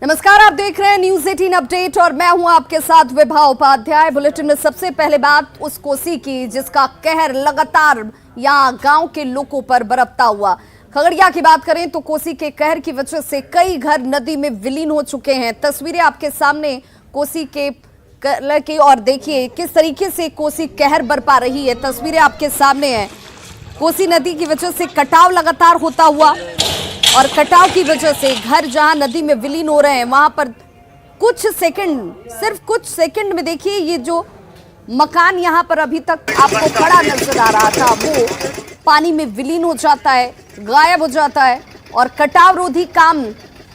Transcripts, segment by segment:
नमस्कार, आप देख रहे हैं न्यूज 18 अपडेट और मैं हूं आपके साथ विभा उपाध्याय। बुलेटिन में सबसे पहले बात उस कोसी की जिसका कहर लगातार यहां गांव के लोगों पर बरपता हुआ। खगड़िया की बात करें तो कोसी के कहर की वजह से कई घर नदी में विलीन हो चुके हैं। तस्वीरें आपके सामने कोसी के और देखिए किस तरीके से कोसी कहर बरपा रही है। तस्वीरें आपके सामने हैं। कोसी नदी की वजह से कटाव लगातार होता हुआ और कटाव की वजह से घर जहां नदी में विलीन हो रहे हैं वहां पर सिर्फ कुछ सेकंड में देखिए ये जो मकान यहां पर अभी तक आपको खड़ा नजर आ रहा था वो पानी में विलीन हो जाता है, गायब हो जाता है। और कटाव रोधी काम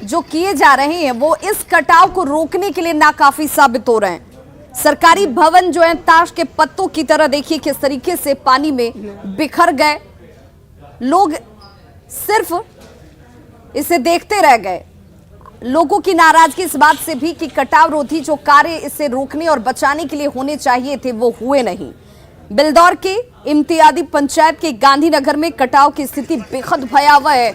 जो किए जा रहे हैं वो इस कटाव को रोकने के लिए नाकाफी साबित हो रहे हैं। सरकारी भवन जो है ताश के पत्तों की तरह देखिए किस तरीके से पानी में बिखर गए। लोग सिर्फ इसे देखते रह गए। लोगों की नाराजगी इस बात से भी कि कटाव रोधी जो कार्य इसे रोकने और बचाने के लिए होने चाहिए थे वो हुए नहीं। बिलदौर के इम्तियादी पंचायत के गांधीनगर में कटाव की स्थिति बेहद भयावह है।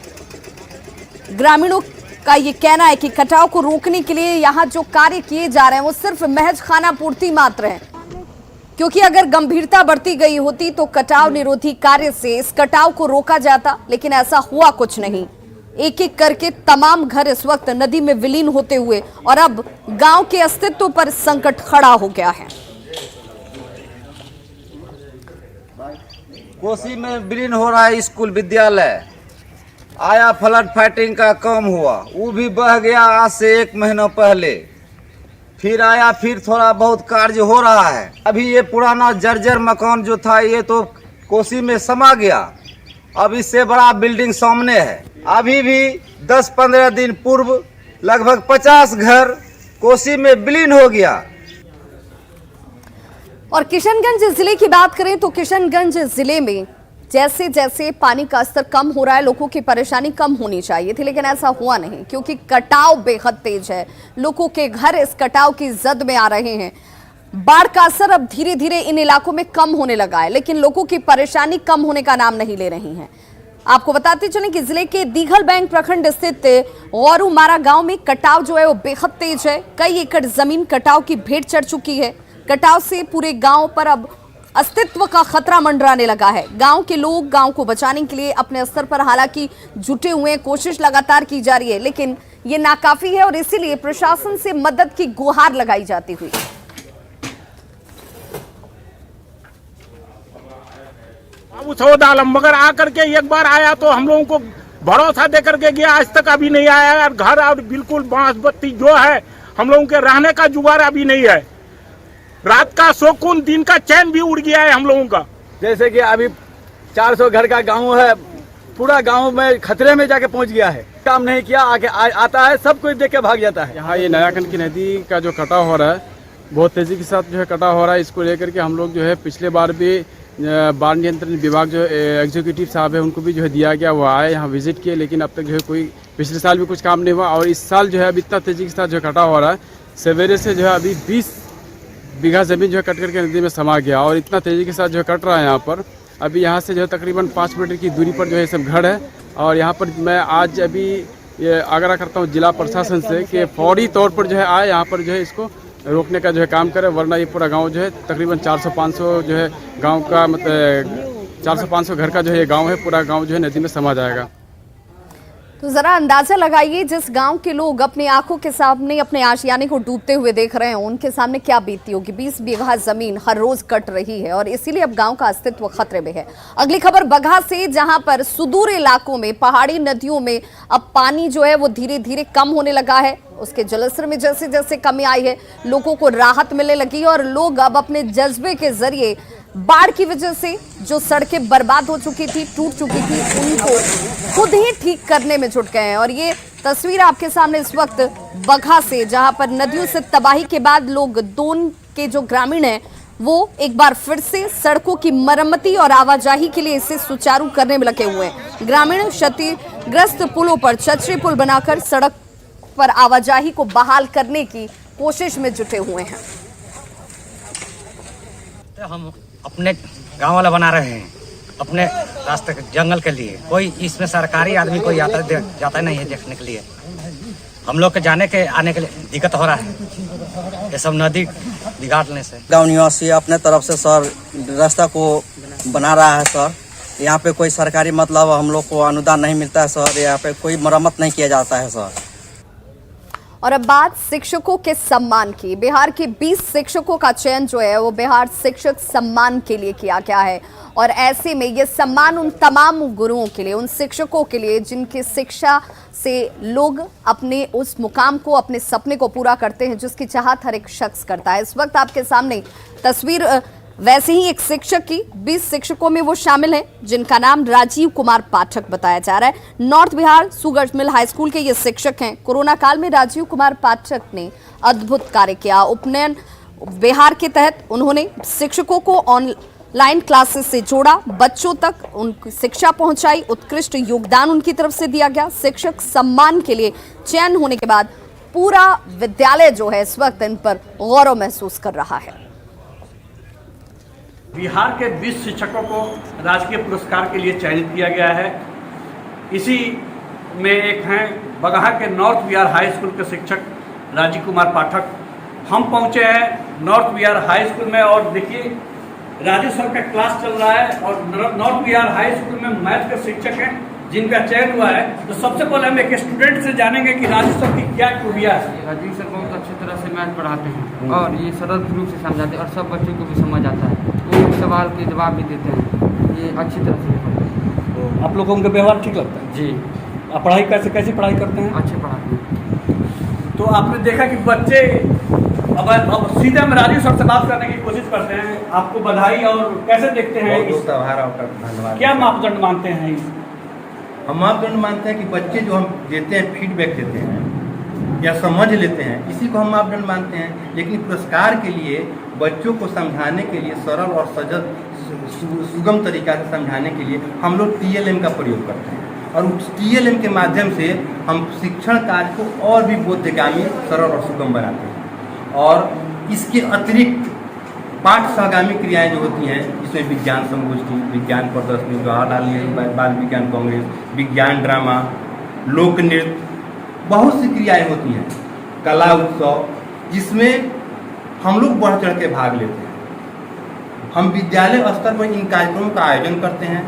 ग्रामीणों का ये कहना है कि कटाव को रोकने के लिए यहाँ जो कार्य किए जा रहे हैं वो सिर्फ महज खाना पूर्ति मात्र है, क्योंकि अगर गंभीरता बढ़ती गई होती तो कटाव निरोधी कार्य से इस कटाव को रोका जाता, लेकिन ऐसा हुआ कुछ नहीं। एक एक करके तमाम घर इस वक्त नदी में विलीन होते हुए और अब गांव के अस्तित्व पर संकट खड़ा हो गया है। कोसी में विलीन हो रहा है स्कूल विद्यालय। आया फ्लड फाइटिंग का काम हुआ, वो भी बह गया आज से 1 महीना पहले। फिर आया, फिर थोड़ा बहुत कार्य हो रहा है। अभी ये पुराना जर्जर मकान जो था ये तो कोसी में समा गया। अब इससे बड़ा बिल्डिंग सामने है। अभी भी 10-15 दिन पूर्व लगभग 50 घर कोसी में विलीन हो गया। और किशनगंज जिले की बात करें तो किशनगंज जिले में जैसे जैसे पानी का स्तर कम हो रहा है लोगों की परेशानी कम होनी चाहिए थी, लेकिन ऐसा हुआ नहीं, क्योंकि कटाव बेहद तेज है। लोगों के घर इस कटाव की जद में आ रहे हैं। बाढ़ का असर अब धीरे धीरे इन इलाकों में कम होने लगा है, लेकिन लोगों की परेशानी कम होने का नाम नहीं ले रही है। आपको बताते चलें कि जिले के दीघल बैंक प्रखंड स्थित गौरूमारा गांव में कटाव जो है वो बेहद तेज है। कई एकड़ जमीन कटाव की भेंट चढ़ चुकी है। कटाव से पूरे गांव पर अब अस्तित्व का खतरा मंडराने लगा है। गांव के लोग गांव को बचाने के लिए अपने स्तर पर हालांकि जुटे हुए हैं, कोशिश लगातार की जा रही है, लेकिन ये नाकाफी है और इसीलिए प्रशासन से मदद की गुहार लगाई जाती हुई। मगर आकर के एक बार आया तो हम लोगों को भरोसा दे करके गया, आज तक अभी नहीं आया यार। घर और बिल्कुल बांस बत्ती जो है हम लोगों के रहने का जुगाड़ अभी नहीं है। रात का सुकून, दिन का चैन भी उड़ गया है हम लोगों का। जैसे कि अभी 400 घर का गांव है, पूरा गांव में खतरे में जाके पहुंच गया है। काम नहीं किया, आके आता है, सब कुछ देख के भाग जाता है। यहाँ ये नयाखंड की नदी का जो कटाव हो रहा है बहुत तेजी के साथ जो है कटाव हो रहा है। इसको लेकर के हम लोग जो है पिछले बार भी बाढ़ नियंत्रण विभाग जो एग्जीक्यूटिव साहब है उनको भी जो है दिया गया, वो आए यहाँ विजिट किए, लेकिन अब तक जो है कोई पिछले साल भी कुछ काम नहीं हुआ। और इस साल जो है अभी इतना तेजी के साथ जो कटाव हो रहा है, सवेरे से जो है अभी 20 बीघा जमीन जो है कट करके नदी में समा गया और इतना तेजी के साथ जो है कट रहा है यहाँ पर। अभी यहाँ से जो है तकरीबन 5 मीटर की दूरी पर जो है सब घर है। और यहाँ पर मैं आज अभी ये आग्रह करता हूँ जिला प्रशासन से कि फौरी तौर पर जो है आए यहाँ पर जो है इसको रोकने का जो है काम करे, वरना ये पूरा गांव जो है तकरीबन 400-500 जो है गांव का मतलब 400-500 घर का जो है ये गांव है, पूरा गांव जो है नदी में समा जाएगा। तो जरा अंदाजा लगाइए जिस गांव के लोग अपनी आंखों के सामने अपने आशियाने को डूबते हुए देख रहे हैं उनके सामने क्या बीतती होगी। 20 बीघा जमीन हर रोज कट रही है और इसीलिए अब गांव का अस्तित्व खतरे में है। अगली खबर बगहा से, जहां पर सुदूर इलाकों में पहाड़ी नदियों में अब पानी जो है वो धीरे धीरे कम होने लगा है। उसके जलस्तर में जैसे जैसे कमी आई है लोगों को राहत मिलने लगी और लोग अब अपने जज्बे के जरिए बाढ़ की वजह से जो सड़कें बर्बाद हो चुकी थी, टूट चुकी थी, उनको खुद ही ठीक करने में जुट गए हैं। और ये तस्वीर आपके सामने इस वक्त बगहा से, जहां पर नदियों से तबाही के बाद लोग दोन के जो ग्रामीण हैं वो एक बार फिर से सड़कों की मरम्मती और आवाजाही के लिए इसे सुचारू करने में लगे हुए हैं। ग्रामीण क्षतिग्रस्त पुलों पर चचरे पुल बनाकर सड़क पर आवाजाही को बहाल करने की कोशिश में जुटे हुए हैं। हम अपने गांव वाला बना रहे हैं, अपने रास्ते जंगल के लिए। कोई इसमें सरकारी आदमी कोई जाता नहीं है देखने के लिए। हम लोग के जाने के आने के लिए दिक्कत हो रहा है। ये सब नदी बिगाड़ने से गांव निवासी अपने तरफ से सर रास्ता को बना रहा है सर। यहाँ पे कोई सरकारी मतलब हम लोग को अनुदान नहीं मिलता है सर। यहाँ पे कोई मरम्मत नहीं किया जाता है सर। और अब बात शिक्षकों के सम्मान की। बिहार के 20 शिक्षकों का चयन जो है वो बिहार शिक्षक सम्मान के लिए किया गया है और ऐसे में ये सम्मान उन तमाम गुरुओं के लिए, उन शिक्षकों के लिए जिनकी शिक्षा से लोग अपने उस मुकाम को, अपने सपने को पूरा करते हैं जिसकी चाहत हर एक शख्स करता है। इस वक्त आपके सामने तस्वीर वैसे ही एक शिक्षक की, 20 शिक्षकों में वो शामिल हैं जिनका नाम राजीव कुमार पाठक बताया जा रहा है। नॉर्थ बिहार सुगर्ज मिल हाई स्कूल के ये शिक्षक हैं। कोरोना काल में राजीव कुमार पाठक ने अद्भुत कार्य किया। उपनयन बिहार के तहत उन्होंने शिक्षकों को ऑनलाइन क्लासेस से जोड़ा, बच्चों तक उनकी शिक्षा पहुंचाई, उत्कृष्ट योगदान उनकी तरफ से दिया गया। शिक्षक सम्मान के लिए चयन होने के बाद पूरा विद्यालय जो है इस वक्त इन पर गौरव महसूस कर रहा है। बिहार के 20 शिक्षकों को राजकीय पुरस्कार के लिए चयनित किया गया है। इसी में एक हैं बगहा के नॉर्थ बिहार हाई स्कूल के शिक्षक राजीव कुमार पाठक। हम पहुंचे हैं नॉर्थ बिहार हाई स्कूल में और देखिए राजीव सर का क्लास चल रहा है और नॉर्थ बिहार हाई स्कूल में मैथ के शिक्षक हैं जिनका चयन हुआ है। तो सबसे पहले हम एक स्टूडेंट से जानेंगे कि राजीव सर की क्या खूबियाँ है। राजीव सर बहुत अच्छी तरह से मैथ पढ़ाते हैं और ये सरल रूप से समझाते हैं और सब बच्चों को भी समझ आता है। वो सवाल के जवाब भी देते हैं, ये अच्छी तरह से पढ़ाते हैं। तो आप लोगों का व्यवहार ठीक लगता है? जी। आप पढ़ाई कैसे पढ़ाई करते हैं? अच्छे पढ़ाते हैं। तो आपने देखा कि बच्चे अब सीधे हम राजीव सर से बात करने की कोशिश करते हैं। आपको बधाई और कैसे देखते हैं धन्यवाद। क्या मापदंड मानते हैं? हम मापदंड मानते हैं कि बच्चे जो हम देते हैं, फीडबैक देते हैं या समझ लेते हैं, इसी को हम मापदंड मानते हैं। लेकिन पुरस्कार के लिए बच्चों को समझाने के लिए सरल और सुगम तरीका से समझाने के लिए हम लोग TLM का प्रयोग करते हैं और उस TLM के माध्यम से हम शिक्षण कार्य को और भी बोधगामी, सरल और सुगम बनाते हैं। और इसके अतिरिक्त पाठ सहगामी क्रियाएं जो होती हैं, इसमें विज्ञान संगोष्ठी, विज्ञान प्रदर्शनी, जवाहरलाल नेहरू बाल विज्ञान कांग्रेस, विज्ञान ड्रामा, लोक नृत्य, बहुत सी क्रियाएं होती हैं, कला उत्सव, जिसमें हम लोग बढ़ चढ़ के भाग लेते हैं। हम विद्यालय स्तर पर इन कार्यक्रमों का आयोजन करते हैं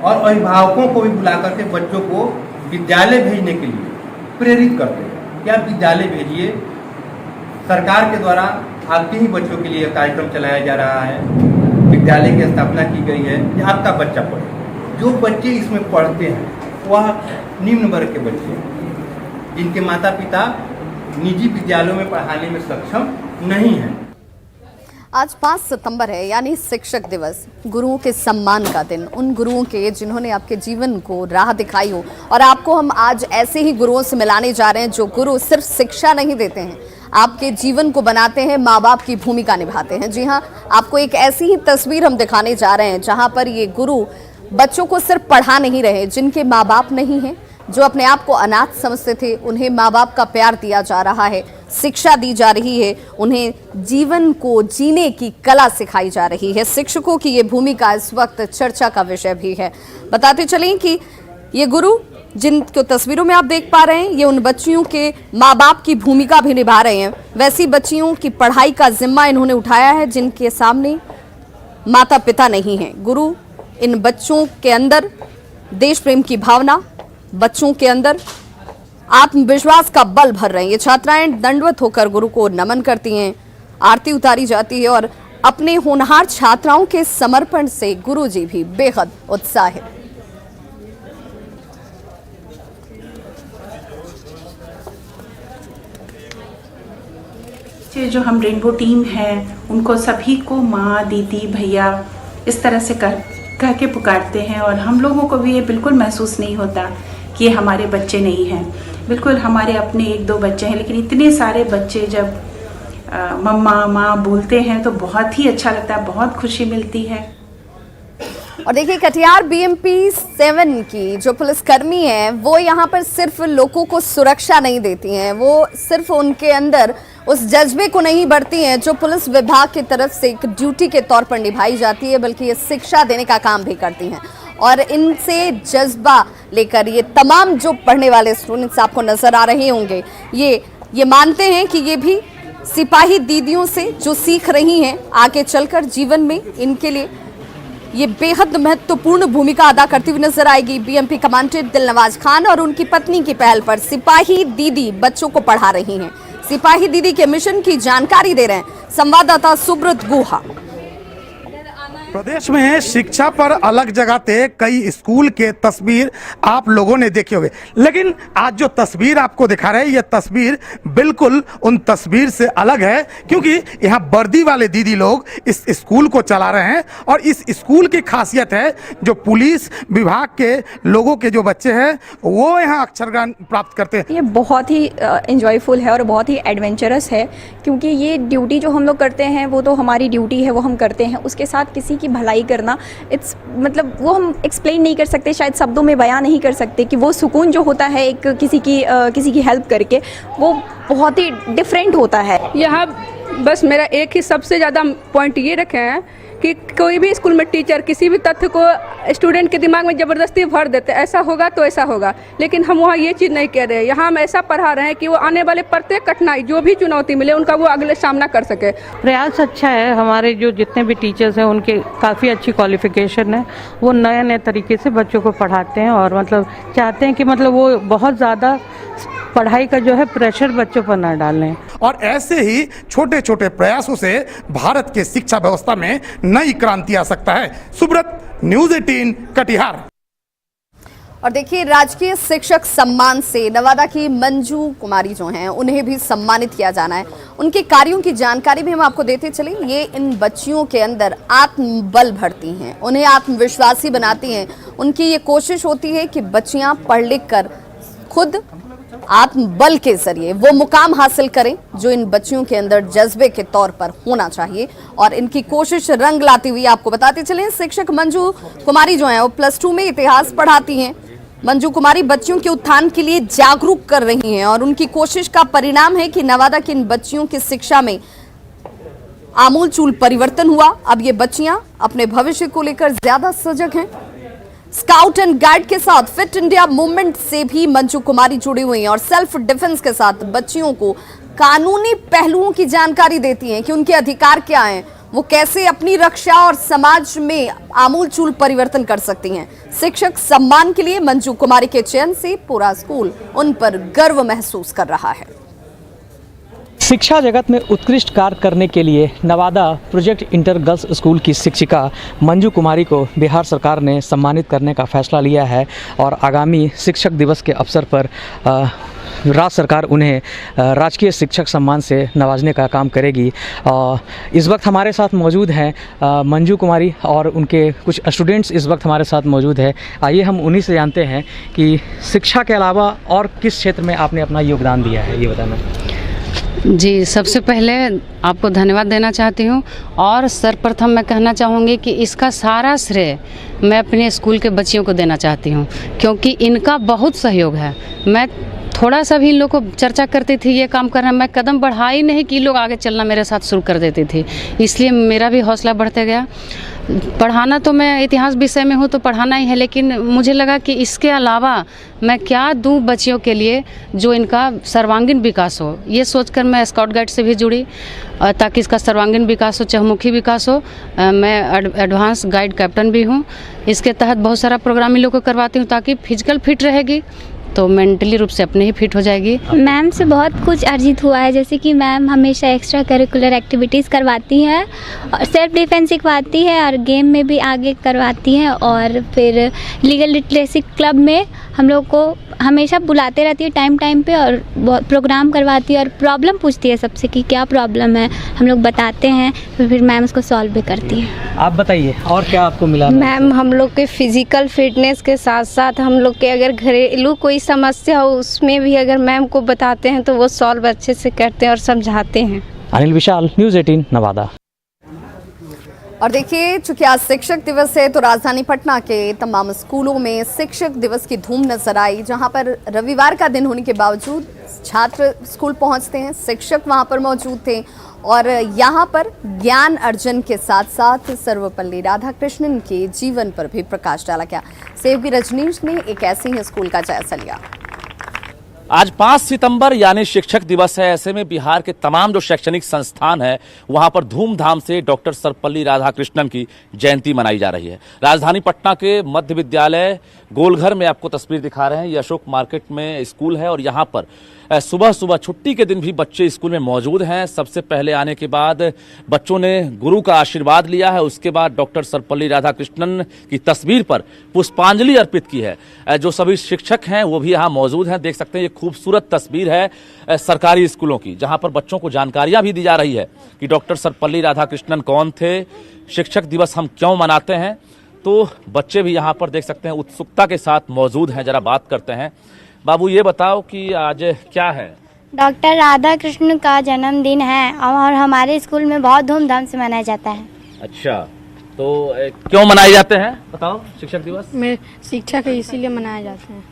और अभिभावकों को भी बुला करके बच्चों को विद्यालय भेजने के लिए प्रेरित करते हैं कि आप विद्यालय भेजिए। सरकार के द्वारा आपके ही बच्चों के लिए कार्यक्रम चलाया जा रहा है, विद्यालय की स्थापना की गई है कि आपका बच्चा पढ़े। जो बच्चे इसमें पढ़ते हैं वह निम्न वर्ग के बच्चे हैं जिनके माता पिता निजी विद्यालयों में पढ़ाने में सक्षम नहीं है। आज 5 सितंबर है यानी शिक्षक दिवस, गुरुओं के सम्मान का दिन। उन गुरुओं के जिन्होंने आपके जीवन को राह दिखाई हो और आपको हम आज ऐसे ही गुरुओं से मिलाने जा रहे हैं जो गुरु सिर्फ शिक्षा नहीं देते हैं, आपके जीवन को बनाते हैं, माँ बाप की भूमिका निभाते हैं। जी हाँ, आपको एक ऐसी ही तस्वीर हम दिखाने जा रहे हैं जहाँ पर ये गुरु बच्चों को सिर्फ पढ़ा नहीं रहे, जिनके माँ बाप नहीं हैं, जो अपने आप को अनाथ समझते थे, उन्हें माँ बाप का प्यार दिया जा रहा है, शिक्षा दी जा रही है, उन्हें जीवन को जीने की कला सिखाई जा रही है। शिक्षकों की ये भूमिका इस वक्त चर्चा का विषय भी है। बताते चलें कि ये गुरु जिनको तस्वीरों में आप देख पा रहे हैं, ये उन बच्चियों के माँ बाप की भूमिका भी निभा रहे हैं। वैसी बच्चियों की पढ़ाई का जिम्मा इन्होंने उठाया है जिनके सामने माता पिता नहीं हैं। गुरु इन बच्चों के अंदर देश प्रेम की भावना, बच्चों के अंदर आत्मविश्वास का बल भर रहे हैं। ये छात्राएं दंडवत होकर गुरु को नमन करती हैं, आरती उतारी जाती है और अपने होनहार छात्राओं के समर्पण से गुरुजी भी बेहद उत्साहित। जो हम रेनबो टीम है उनको सभी को माँ, दीदी, भैया इस तरह से कह के पुकारते हैं और हम लोगों को भी ये बिल्कुल महसूस नहीं होता कि ये हमारे बच्चे नहीं हैं। बिल्कुल हमारे अपने 1-2 बच्चे हैं, लेकिन इतने सारे बच्चे जब मम्मा माँ बोलते हैं तो बहुत ही अच्छा लगता है, बहुत खुशी मिलती है। और देखिए कटिहार BMP 7 की जो पुलिसकर्मी हैं वो यहाँ पर सिर्फ लोगों को सुरक्षा नहीं देती हैं, वो सिर्फ उनके अंदर उस जज्बे को नहीं बढ़ती हैं जो पुलिस विभाग की तरफ से एक ड्यूटी के तौर पर निभाई जाती है, बल्कि ये शिक्षा देने का काम भी करती हैं। और इनसे जज्बा लेकर ये तमाम जो पढ़ने वाले स्टूडेंट्स आपको नजर आ रहे होंगे, ये मानते हैं कि ये भी सिपाही दीदियों से जो सीख रही हैं आगे चलकर जीवन में इनके लिए ये बेहद महत्वपूर्ण भूमिका अदा करती हुई नजर आएगी। बीएमपी कमांडेंट दिलनवाज खान और उनकी पत्नी की पहल पर सिपाही दीदी बच्चों को पढ़ा रही हैं। सिपाही दीदी के मिशन की जानकारी दे रहे हैं संवाददाता सुब्रत गुहा। प्रदेश में शिक्षा पर अलग जगाते कई स्कूल के तस्वीर आप लोगों ने देखे होंगे, लेकिन आज जो तस्वीर आपको दिखा रहे हैं ये तस्वीर बिल्कुल उन तस्वीर से अलग है, क्योंकि यहाँ वर्दी वाले दीदी लोग इस स्कूल को चला रहे हैं और इस स्कूल की खासियत है जो पुलिस विभाग के लोगों के जो बच्चे हैं वो यहाँ अक्षर ज्ञान प्राप्त करते हैं। ये बहुत ही एंजॉयफुल है और बहुत ही एडवेंचरस है, क्योंकि ये ड्यूटी जो हम लोग करते हैं वो तो हमारी ड्यूटी है, वो हम करते हैं, उसके साथ किसी की भलाई करना, इट्स मतलब वो हम एक्सप्लेन नहीं कर सकते, शायद शब्दों में बयां नहीं कर सकते कि वो सुकून जो होता है एक किसी की हेल्प करके, वो बहुत ही डिफरेंट होता है। यहाँ बस मेरा एक ही सबसे ज़्यादा पॉइंट ये रखे हैं कि कोई भी स्कूल में टीचर किसी भी तथ्य को स्टूडेंट के दिमाग में ज़बरदस्ती भर देते, ऐसा होगा तो ऐसा होगा, लेकिन हम वहाँ ये चीज़ नहीं कह रहे हैं। यहाँ हम ऐसा पढ़ा रहे हैं कि वो आने वाले प्रत्येक कठिनाई जो भी चुनौती मिले उनका वो अगले सामना कर सके। प्रयास अच्छा है, हमारे जो जितने भी टीचर्स हैं उनके काफ़ी अच्छी क्वालिफिकेशन है, वो नए नए तरीके से बच्चों को पढ़ाते हैं और मतलब चाहते हैं कि मतलब वो बहुत ज़्यादा पढ़ाई का जो है प्रेशर बच्चों पर ना डालें। और ऐसे ही छोटे छोटे प्रयासों से भारत के शिक्षा व्यवस्था में नई क्रांति आ सकता है। सुब्रत, न्यूज़ 18 कटिहार। और देखिए, राजकीय शिक्षक सम्मान से नवादा की मंजू कुमारी जो हैं उन्हें भी सम्मानित किया जाना है। उनके कार्यों की जानकारी भी हम आपको देते चले। ये इन बच्चियों के अंदर आत्मबल भरती हैं, उन्हें आत्मविश्वासी बनाती हैं। उनकी ये कोशिश होती है कि बच्चियां पढ़ लिख कर खुद आत्मबल के जरिए वो मुकाम हासिल करें जो इन बच्चियों के अंदर जज्बे के तौर पर होना चाहिए, और इनकी कोशिश रंग लाती हुई आपको बताते चलें। शिक्षक मंजू कुमारी जो है वो +2 में इतिहास पढ़ाती हैं। मंजू कुमारी बच्चियों के उत्थान के लिए जागरूक कर रही हैं और उनकी कोशिश का परिणाम है कि नवादा की इन बच्चियों की शिक्षा में आमूलचूल परिवर्तन हुआ। अब ये बच्चियां अपने भविष्य को लेकर ज्यादा सजग हैं। स्काउट एंड गाइड के साथ फिट इंडिया मूवमेंट से भी मंजू कुमारी जुड़ी हुई हैं और सेल्फ डिफेंस के साथ बच्चियों को कानूनी पहलुओं की जानकारी देती हैं कि उनके अधिकार क्या हैं, वो कैसे अपनी रक्षा और समाज में आमूलचूल परिवर्तन कर सकती हैं। शिक्षक सम्मान के लिए मंजू कुमारी के चयन से पूरा स्कूल उन पर गर्व महसूस कर रहा है। शिक्षा जगत में उत्कृष्ट कार्य करने के लिए Nawada project inter girls school की शिक्षिका मंजू कुमारी को बिहार सरकार ने सम्मानित करने का फैसला लिया है और आगामी शिक्षक दिवस के अवसर पर राज्य सरकार उन्हें राजकीय शिक्षक सम्मान से नवाजने का काम करेगी। इस वक्त हमारे साथ मौजूद हैं मंजू कुमारी और उनके कुछ स्टूडेंट्स इस वक्त हमारे साथ मौजूद है। आइए हम उन्हीं से जानते हैं कि शिक्षा के अलावा और किस क्षेत्र में आपने अपना योगदान दिया है, ये बताना। जी, सबसे पहले आपको धन्यवाद देना चाहती हूँ और सर्वप्रथम मैं कहना चाहूँगी कि इसका सारा श्रेय मैं अपने स्कूल के बच्चियों को देना चाहती हूँ, क्योंकि इनका बहुत सहयोग है। मैं थोड़ा सा भी इन लोग को चर्चा करती थी ये काम करना, मैं कदम बढ़ाई नहीं कि लोग आगे चलना मेरे साथ शुरू कर देती थी, इसलिए मेरा भी हौसला बढ़ते गया। पढ़ाना तो मैं इतिहास विषय में हूँ तो पढ़ाना ही है, लेकिन मुझे लगा कि इसके अलावा मैं क्या दूँ बच्चियों के लिए जो इनका सर्वांगीण विकास हो। ये सोचकर मैं स्काउट गाइड से भी जुड़ी ताकि इसका सर्वांगीण विकास हो, चहुमुखी विकास हो। मैं एडवांस गाइड कैप्टन भी हूँ। इसके तहत बहुत सारा प्रोग्राम इन लोग को करवाती हूँ ताकि फिजिकल फिट रहेगी तो मेंटली रूप से अपने ही फिट हो जाएगी। मैम से बहुत कुछ अर्जित हुआ है, जैसे कि मैम हमेशा एक्स्ट्रा करिकुलर एक्टिविटीज़ करवाती हैं और सेल्फ डिफेंस सिखवाती है और गेम में भी आगे करवाती हैं, और फिर लीगल लिटरेसी क्लब में हम लोग को हमेशा बुलाते रहती है टाइम टाइम पे और प्रोग्राम करवाती है और प्रॉब्लम पूछती है सबसे कि क्या प्रॉब्लम है, हम लोग बताते हैं तो फिर मैम उसको सॉल्व भी करती है। आप बताइए और क्या आपको मिला? मैम हम लोग के फिजिकल फिटनेस के साथ साथ हम लोग के अगर घरेलू कोई समस्या हो उसमें भी अगर मैम को बताते हैं तो वो सॉल्व अच्छे से करते हैं और समझाते हैं। अनिल विशाल, न्यूज़ 18 नवादा। और देखिए, चूंकि आज शिक्षक दिवस है तो राजधानी पटना के तमाम स्कूलों में शिक्षक दिवस की धूम नजर आई, जहां पर रविवार का दिन होने के बावजूद छात्र स्कूल पहुंचते हैं, शिक्षक वहां पर मौजूद थे और यहां पर ज्ञान अर्जन के साथ साथ सर्वपल्ली राधाकृष्णन के जीवन पर भी प्रकाश डाला गया। सहयोगी रजनीश ने एक ऐसे ही स्कूल का जायजा लिया। आज 5 सितंबर यानी शिक्षक दिवस है। ऐसे में बिहार के तमाम जो शैक्षणिक संस्थान है वहां पर धूमधाम से डॉक्टर सर्वपल्ली राधाकृष्णन की जयंती मनाई जा रही है। राजधानी पटना के मध्य विद्यालय गोलघर में आपको तस्वीर दिखा रहे हैं। ये अशोक मार्केट में स्कूल है और यहाँ पर सुबह सुबह छुट्टी के दिन भी बच्चे स्कूल में मौजूद हैं। सबसे पहले आने के बाद बच्चों ने गुरु का आशीर्वाद लिया है, उसके बाद डॉक्टर सर्वपल्ली राधाकृष्णन की तस्वीर पर पुष्पांजलि अर्पित की है। जो सभी शिक्षक हैं वो भी यहाँ मौजूद हैं। देख सकते हैं ये खूबसूरत तस्वीर है सरकारी स्कूलों की, जहाँ पर बच्चों को जानकारियाँ भी दी जा रही है कि डॉक्टर सर्वपल्ली राधाकृष्णन कौन थे, शिक्षक दिवस हम क्यों मनाते हैं। तो बच्चे भी यहाँ पर देख सकते हैं उत्सुकता के साथ मौजूद हैं। जरा बात करते हैं। बाबू ये बताओ कि आज क्या है? डॉक्टर राधा कृष्ण का जन्मदिन है और हमारे स्कूल में बहुत धूमधाम से मनाया जाता है। अच्छा, तो क्यों मनाए जाते हैं बताओ शिक्षक दिवस? में शिक्षक इसीलिए मनाए जाते हैं।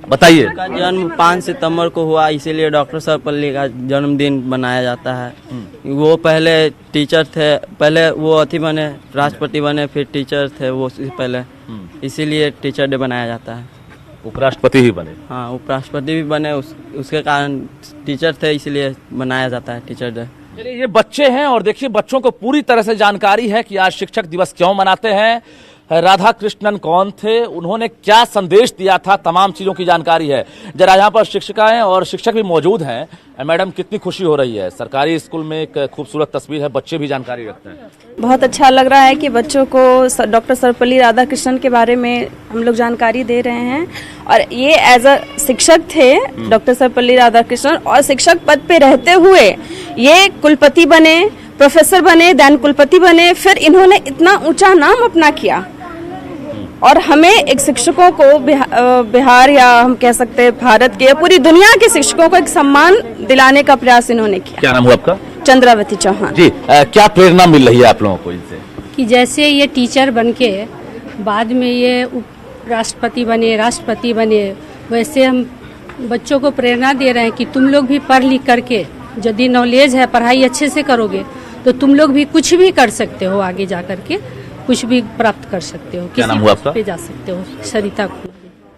बताइए। उनका जन्म 5 सितंबर को हुआ, इसीलिए डॉक्टर सर्वपल्ली का जन्मदिन मनाया जाता है। वो पहले टीचर थे, पहले वो अथी बने, राष्ट्रपति बने, फिर टीचर थे वो पहले, इसीलिए टीचर डे बनाया जाता है। उपराष्ट्रपति ही बने? हाँ, उपराष्ट्रपति भी बने, उसके कारण टीचर थे इसलिए मनाया जाता है टीचर डे। चलिए, ये बच्चे हैं और देखिए बच्चों को पूरी तरह से जानकारी है कि आज शिक्षक दिवस क्यों मनाते हैं, राधा कृष्णन कौन थे, उन्होंने क्या संदेश दिया था, तमाम चीजों की जानकारी है। जरा यहाँ पर शिक्षिकाएं और शिक्षक भी मौजूद हैं। मैडम, कितनी खुशी हो रही है? सरकारी स्कूल में एक खूबसूरत तस्वीर है, बच्चे भी जानकारी रखते हैं। बहुत अच्छा लग रहा है कि बच्चों को डॉक्टर सर्वपल्ली राधाकृष्णन के बारे में हम लोग जानकारी दे रहे हैं। और ये एज अ शिक्षक थे डॉक्टर सर्वपल्ली राधाकृष्णन, और शिक्षक पद पे रहते हुए ये कुलपति बने, प्रोफेसर बने, दैन कुलपति बने, फिर इन्होंने इतना ऊंचा नाम अपना किया और हमें एक शिक्षकों को बिहार या हम कह सकते हैं भारत के, पूरी दुनिया के शिक्षकों को एक सम्मान दिलाने का प्रयास इन्होंने किया। क्या नाम हुआ आपका? चंद्रावती चौहान जी। क्या प्रेरणा मिल रही है आप लोगों को इनसे? कि जैसे ये टीचर बनके बाद में ये राष्ट्रपति बने, वैसे हम बच्चों को प्रेरणा दे रहे हैं कि तुम लोग भी पढ़ लिख करके, यदि नॉलेज है, पढ़ाई अच्छे से करोगे तो तुम लोग भी कुछ भी कर सकते हो, आगे जा करके कुछ भी प्राप्त कर सकते हो, क्या नाम हुआ आपका? पे जा सकते हो। सरिता।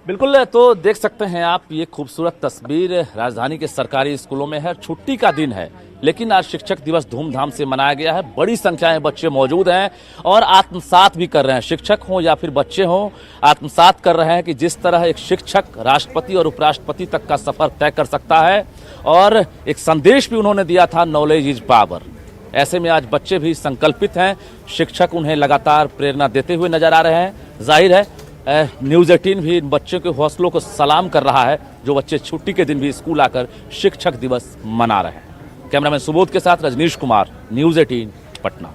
बिल्कुल, तो देख सकते हैं आप ये खूबसूरत तस्वीर राजधानी के सरकारी स्कूलों में है। छुट्टी का दिन है लेकिन आज शिक्षक दिवस धूमधाम से मनाया गया है। बड़ी संख्या में बच्चे मौजूद हैं और आत्मसात भी कर रहे हैं, शिक्षक हों या फिर बच्चे हों, आत्मसात कर रहे हैं कि जिस तरह एक शिक्षक राष्ट्रपति और उपराष्ट्रपति तक का सफर तय कर सकता है। और एक संदेश भी उन्होंने दिया था, नॉलेज इज पावर। ऐसे में आज बच्चे भी संकल्पित हैं, शिक्षक उन्हें लगातार प्रेरणा देते हुए नजर आ रहे हैं। जाहिर है न्यूज़ 18 भी इन बच्चों के हौसलों को सलाम कर रहा है, जो बच्चे छुट्टी के दिन भी स्कूल आकर शिक्षक दिवस मना रहे हैं। कैमरामैन सुबोध के साथ रजनीश कुमार, न्यूज़ 18 पटना।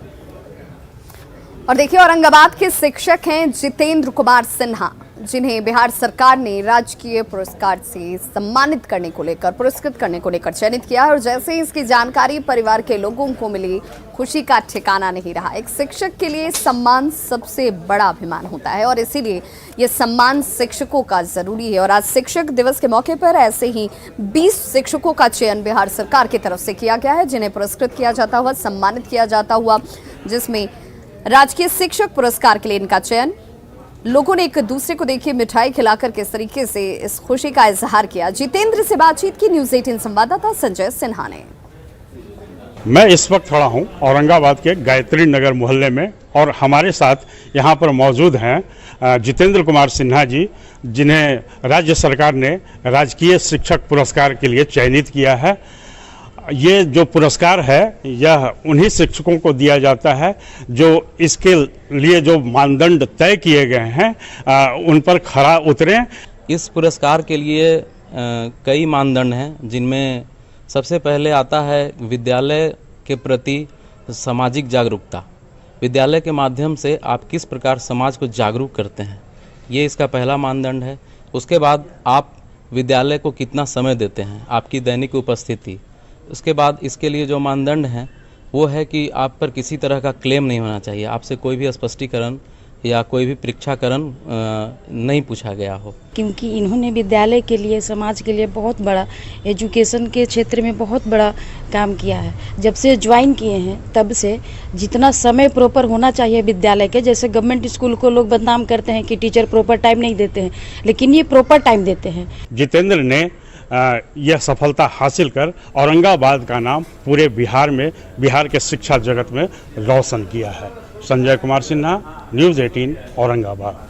और देखिए, औरंगाबाद के शिक्षक हैं जितेंद्र कुमार सिन्हा, जिन्हें बिहार सरकार ने राजकीय पुरस्कार से सम्मानित करने को लेकर, पुरस्कृत करने को लेकर चयनित किया। और जैसे ही इसकी जानकारी परिवार के लोगों को मिली, खुशी का ठिकाना नहीं रहा। एक शिक्षक के लिए सम्मान सबसे बड़ा अभिमान होता है और इसीलिए ये सम्मान शिक्षकों का जरूरी है। और आज शिक्षक दिवस के मौके पर ऐसे ही 20 शिक्षकों का चयन बिहार सरकार की तरफ से किया गया है, जिन्हें पुरस्कृत किया जाता हुआ, सम्मानित किया जाता हुआ, जिसमें राजकीय शिक्षक पुरस्कार के लिए इनका चयन। लोगों ने एक दूसरे को देखिए मिठाई खिलाकर किस तरीके से इस खुशी का इजहार किया। जितेंद्र से बातचीत की न्यूज़ 18 संवाददाता संजय सिन्हा ने। मैं इस वक्त खड़ा हूं औरंगाबाद के गायत्री नगर मोहल्ले में और हमारे साथ यहां पर मौजूद हैं जितेंद्र कुमार सिन्हा जी, जिन्हें राज्य सरकार ने राजकीय शिक्षक पुरस्कार के लिए चयनित किया है। ये जो पुरस्कार है यह उन्हीं शिक्षकों को दिया जाता है जो इसके लिए जो मानदंड तय किए गए हैं उन पर खरा उतरें। इस पुरस्कार के लिए कई मानदंड हैं, जिनमें सबसे पहले आता है विद्यालय के प्रति सामाजिक जागरूकता। विद्यालय के माध्यम से आप किस प्रकार समाज को जागरूक करते हैं, ये इसका पहला मानदंड है। उसके बाद आप विद्यालय को कितना समय देते हैं, आपकी दैनिक उपस्थिति। उसके बाद इसके लिए जो मानदंड हैं वो है कि आप पर किसी तरह का क्लेम नहीं होना चाहिए, आपसे कोई भी स्पष्टीकरण या कोई भी परीक्षाकरण नहीं पूछा गया हो। क्योंकि इन्होंने विद्यालय के लिए, समाज के लिए बहुत बड़ा, एजुकेशन के क्षेत्र में बहुत बड़ा काम किया है। जब से ज्वाइन किए हैं तब से जितना समय प्रॉपर होना चाहिए विद्यालय के, जैसे गवर्नमेंट स्कूल को लोग बदनाम करते हैं कि टीचर प्रॉपर टाइम नहीं देते हैं, लेकिन ये प्रॉपर टाइम देते हैं। जितेंद्र ने यह सफलता हासिल कर औरंगाबाद का नाम पूरे बिहार में, बिहार के शिक्षा जगत में रोशन किया है। संजय कुमार सिन्हा, न्यूज़ 18 औरंगाबाद।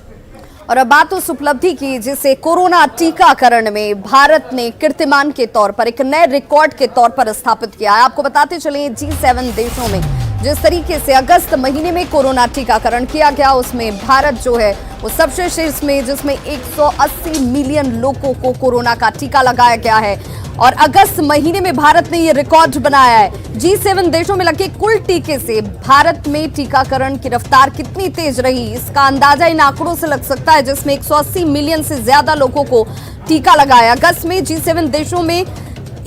और अब बात उस उपलब्धि की जिसे कोरोना टीकाकरण में भारत ने कीर्तिमान के तौर पर, एक नए रिकॉर्ड के तौर पर स्थापित किया है। आपको बताते चले G7 देशों में जिस तरीके से अगस्त महीने में कोरोना टीकाकरण किया गया, उसमें भारत जो है वो सबसे शीर्ष में, जिसमें 180 मिलियन लोगों को कोरोना का टीका लगाया गया है। और अगस्त महीने में भारत ने ये रिकॉर्ड बनाया है। G7 देशों में लगे कुल टीके से भारत में टीकाकरण की रफ्तार कितनी तेज रही, इसका अंदाजा इन आंकड़ों से लग सकता है, जिसमें 180 मिलियन से ज्यादा लोगों को टीका लगाया। अगस्त में G7 देशों में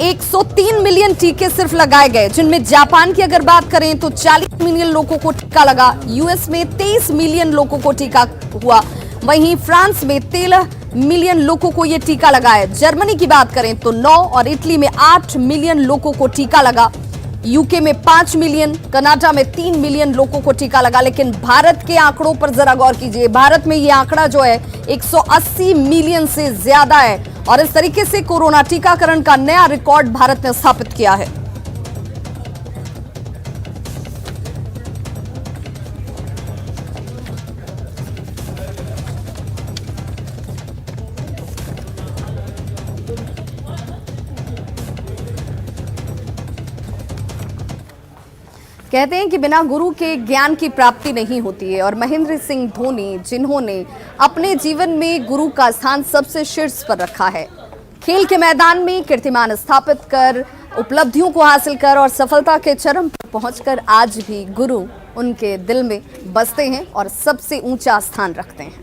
103 मिलियन टीके सिर्फ लगाए गए, जिनमें जापान की अगर बात करें तो 40 मिलियन लोगों को टीका लगा, यूएस में 23 मिलियन लोगों को टीका हुआ, वहीं फ्रांस में 13 मिलियन लोगों को यह टीका लगा है। जर्मनी की बात करें तो 9 और इटली में 8 मिलियन लोगों को टीका लगा, यूके में 5 मिलियन, कनाडा में 3 मिलियन लोगों को टीका लगा। लेकिन भारत के आंकड़ों पर जरा गौर कीजिए, भारत में यह आंकड़ा जो है 180 मिलियन से ज्यादा है और इस तरीके से कोरोना टीकाकरण का नया रिकॉर्ड भारत ने स्थापित किया है। कहते हैं कि बिना गुरु के ज्ञान की प्राप्ति नहीं होती है और महेंद्र सिंह धोनी, जिन्होंने अपने जीवन में गुरु का स्थान सबसे शीर्ष पर रखा है, खेल के मैदान में कीर्तिमान स्थापित कर, उपलब्धियों को हासिल कर और सफलता के चरम पर पहुंचकर आज भी गुरु उनके दिल में बसते हैं और सबसे ऊंचा स्थान रखते हैं।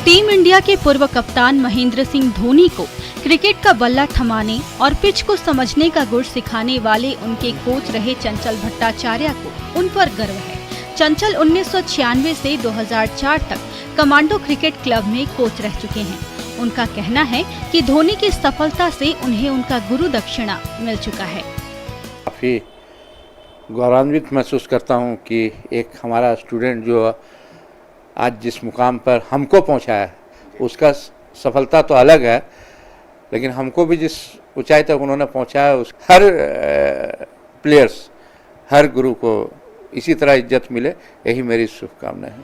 टीम इंडिया के पूर्व कप्तान महेंद्र सिंह धोनी को क्रिकेट का बल्ला थमाने और पिच को समझने का गुर सिखाने वाले उनके कोच रहे चंचल भट्टाचार्य को उन पर गर्व है। चंचल 1996 से 2004 तक कमांडो क्रिकेट क्लब में कोच रह चुके हैं। उनका कहना है कि धोनी की सफलता से उन्हें उनका गुरु दक्षिणा मिल चुका है। काफी गौरवान्वित महसूस करता हूं कि एक हमारा स्टूडेंट जो आज जिस मुकाम पर हमको पहुंचा है, उसका सफलता तो अलग है, लेकिन हमको भी जिस ऊंचाई तक उन्होंने पहुंचाया, उस हर प्लेयर्स, हर गुरु को इसी तरह इज्जत मिले, यही मेरी शुभकामना है।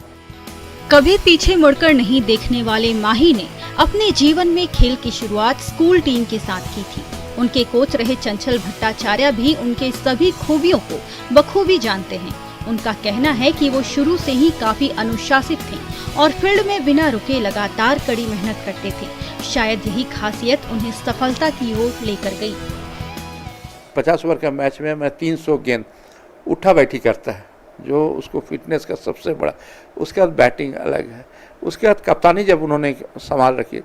कभी पीछे मुड़कर नहीं देखने वाले माही ने अपने जीवन में खेल की शुरुआत स्कूल टीम के साथ की थी। उनके कोच रहे चंचल भट्टाचार्य भी उनके सभी खूबियों को बखूबी जानते हैं। उनका कहना है कि वो शुरू से ही काफी अनुशासित थे और फील्ड में बिना रुके लगातार कड़ी मेहनत करते थे। शायद यही खासियत उन्हें सफलता की ओर लेकर गई। 50 ओवर का मैच में मैं 300 गेंद उठा बैठी करता है, जो उसको फिटनेस का सबसे बड़ा। उसके बाद बैटिंग अलग है, उसके बाद कप्तानी जब उन्होंने संभाल रखी,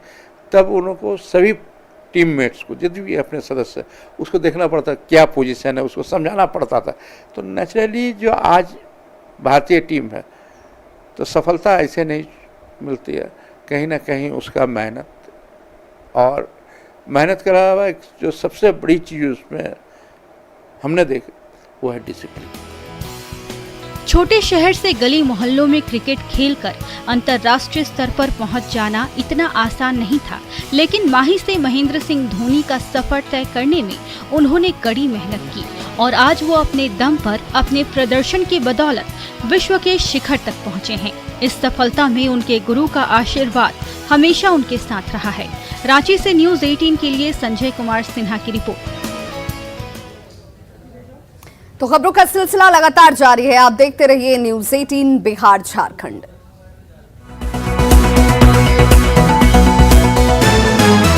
तब उनको सभी टीममेट्स को, जितने भी अपने सदस्य, उसको देखना पड़ता, क्या पोजीशन है, उसको समझाना पड़ता था। तो नेचुरली जो आज भारतीय टीम है, तो सफलता ऐसे नहीं मिलती है, कहीं ना कहीं उसका मेहनत और मेहनत के अलावा एक जो सबसे बड़ी चीज़ उसमें हमने देखी वो है डिसिप्लिन। छोटे शहर से गली मोहल्लों में क्रिकेट खेलकर अंतर्राष्ट्रीय स्तर पर पहुंच जाना इतना आसान नहीं था, लेकिन माही से महेंद्र सिंह धोनी का सफर तय करने में उन्होंने कड़ी मेहनत की और आज वो अपने दम पर अपने प्रदर्शन की बदौलत विश्व के शिखर तक पहुंचे हैं। इस सफलता में उनके गुरु का आशीर्वाद हमेशा उनके साथ रहा है। रांची से न्यूज़ 18 के लिए संजय कुमार सिन्हा की रिपोर्ट। तो खबरों का सिलसिला लगातार जारी है, आप देखते रहिए न्यूज़ 18 बिहार झारखंड।